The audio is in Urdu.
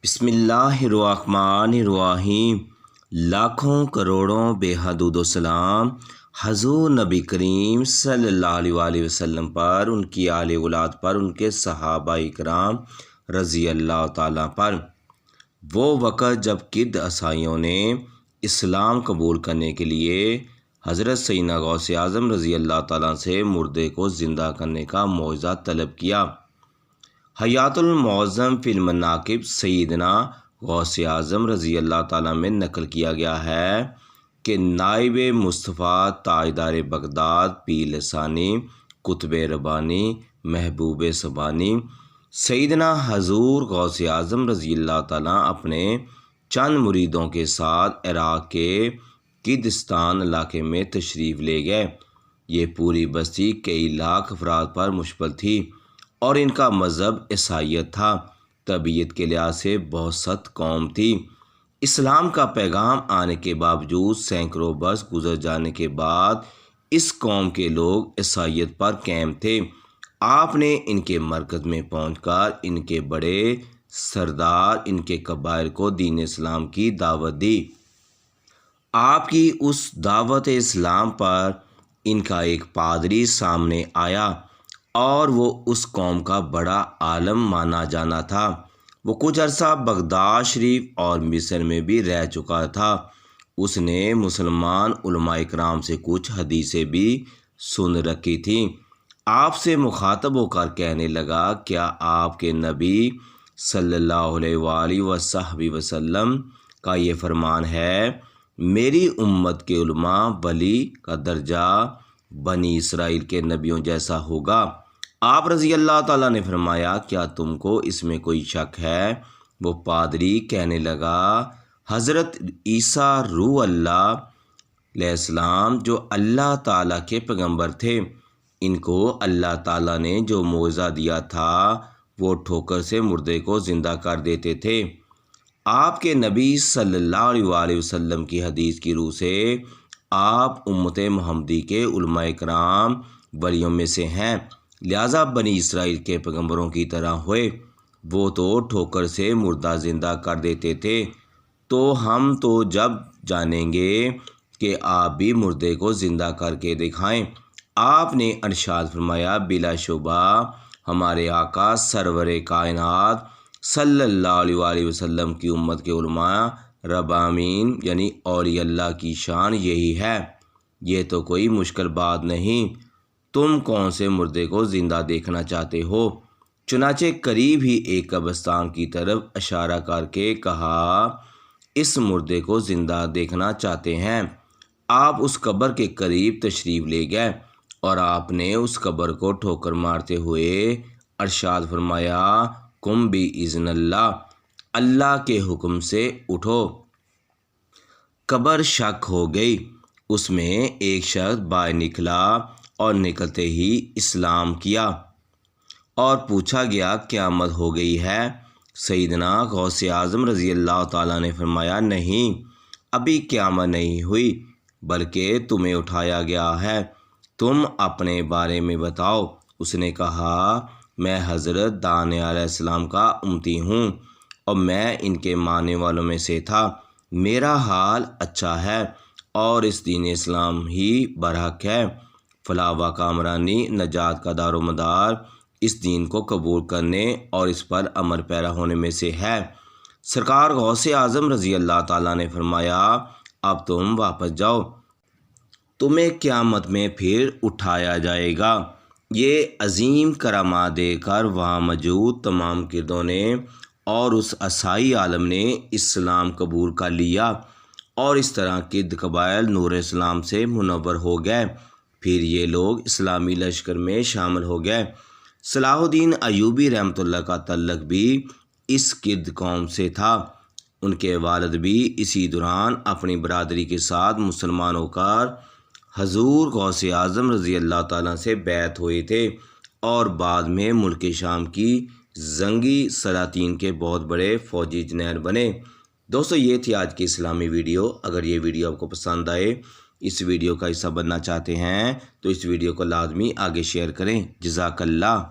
بسم اللہ الرحمن الرحیم۔ لاکھوں کروڑوں بے حدود و سلام حضور نبی کریم صلی اللہ علیہ وسلم پر، ان کی آل اولاد پر، ان کے صحابہ کرام رضی اللہ تعالیٰ پر۔ وہ وقت جب کد عیسائیوں نے اسلام قبول کرنے کے لیے حضرت سیدنا غوث اعظم رضی اللہ تعالیٰ سے مردے کو زندہ کرنے کا معجزہ طلب کیا۔ حیات المعظم فی المناقب سیدنا غوث اعظم رضی اللہ تعالیٰ میں نقل کیا گیا ہے کہ نائب مصطفیٰ تاجدار بغداد پیر لسانی قطب ربانی محبوب سبحانی سیدنا حضور غوث اعظم رضی اللہ تعالیٰ اپنے چند مریدوں کے ساتھ عراق کے کردستان علاقے میں تشریف لے گئے۔ یہ پوری بستی کئی لاکھ افراد پر مشتمل تھی اور ان کا مذہب عیسائیت تھا۔ طبیعت کے لحاظ سے بہت سخت قوم تھی۔ اسلام کا پیغام آنے کے باوجود سینکڑوں برس گزر جانے کے بعد اس قوم کے لوگ عیسائیت پر قائم تھے۔ آپ نے ان کے مرکز میں پہنچ کر ان کے بڑے سردار، ان کے قبائل کو دین اسلام کی دعوت دی۔ آپ کی اس دعوت اسلام پر ان کا ایک پادری سامنے آیا اور وہ اس قوم کا بڑا عالم مانا جانا تھا۔ وہ کچھ عرصہ بغداد شریف اور مصر میں بھی رہ چکا تھا۔ اس نے مسلمان علماء کرام سے کچھ حدیثیں بھی سن رکھی تھیں۔ آپ سے مخاطب ہو کر کہنے لگا، کیا آپ کے نبی صلی اللہ علیہ وآلہ وسلم کا یہ فرمان ہے، میری امت کے علماء ولی کا درجہ بنی اسرائیل کے نبیوں جیسا ہوگا؟ آپ رضی اللہ تعالیٰ نے فرمایا، کیا تم کو اس میں کوئی شک ہے؟ وہ پادری کہنے لگا، حضرت عیسیٰ روح اللہ علیہ السلام جو اللہ تعالیٰ کے پیغمبر تھے، ان کو اللہ تعالیٰ نے جو معجزہ دیا تھا وہ ٹھوکر سے مردے کو زندہ کر دیتے تھے۔ آپ کے نبی صلی اللہ علیہ وسلم کی حدیث کی روح سے آپ امت محمدی کے علماء کرام ولیوں میں سے ہیں، لہٰذا بنی اسرائیل کے پیغمبروں کی طرح ہوئے۔ وہ تو ٹھوکر سے مردہ زندہ کر دیتے تھے، تو ہم تو جب جانیں گے کہ آپ بھی مردے کو زندہ کر کے دکھائیں۔ آپ نے ارشاد فرمایا، بلا شبہ ہمارے آقا سرور کائنات صلی اللہ علیہ وسلم کی امت کے علماء ربانیین یعنی اولیاء اللہ کی شان یہی ہے۔ یہ تو کوئی مشکل بات نہیں، تم کون سے مردے کو زندہ دیکھنا چاہتے ہو؟ چنانچہ قریب ہی ایک قبرستان کی طرف اشارہ کر کے کہا، اس مردے کو زندہ دیکھنا چاہتے ہیں؟ آپ اس قبر کے قریب تشریف لے گئے اور آپ نے اس قبر کو ٹھوکر مارتے ہوئے ارشاد فرمایا، قم بإذن اللہ، اللہ کے حکم سے اٹھو۔ قبر شک ہو گئی، اس میں ایک شخص باہر نکلا اور نکلتے ہی اسلام کیا اور پوچھا گیا، قیامت ہو گئی ہے؟ سیدنا غوث اعظم رضی اللہ تعالیٰ نے فرمایا، نہیں، ابھی قیامت نہیں ہوئی، بلکہ تمہیں اٹھایا گیا ہے، تم اپنے بارے میں بتاؤ۔ اس نے کہا، میں حضرت دان علیہ السلام کا امتی ہوں اور میں ان کے ماننے والوں میں سے تھا۔ میرا حال اچھا ہے اور اس دین اسلام ہی برحق ہے۔ فلاح و کامرانی نجات کا دار و مدار اس دین کو قبول کرنے اور اس پر عمل پیرا ہونے میں سے ہے۔ سرکار غوث اعظم رضی اللہ تعالیٰ نے فرمایا، اب تم واپس جاؤ، تمہیں قیامت میں پھر اٹھایا جائے گا۔ یہ عظیم کرامات دے کر وہاں موجود تمام کردوں نے اور اس عیسائی عالم نے اسلام قبول کر لیا اور اس طرح کرد قبائل نور اسلام سے منور ہو گئے۔ پھر یہ لوگ اسلامی لشکر میں شامل ہو گئے۔ صلاح الدین ایوبی رحمۃ اللہ کا تعلق بھی اس کرد قوم سے تھا۔ ان کے والد بھی اسی دوران اپنی برادری کے ساتھ مسلمان ہو کر حضور غوث اعظم رضی اللہ تعالیٰ سے بیعت ہوئے تھے اور بعد میں ملک شام کی جنگی سلاطین کے بہت بڑے فوجی جنرل بنے۔ دوستو، یہ تھی آج کی اسلامی ویڈیو۔ اگر یہ ویڈیو آپ کو پسند آئے، اس ویڈیو کا حصہ بننا چاہتے ہیں تو اس ویڈیو کو لازمی آگے شیئر کریں۔ جزاک اللہ۔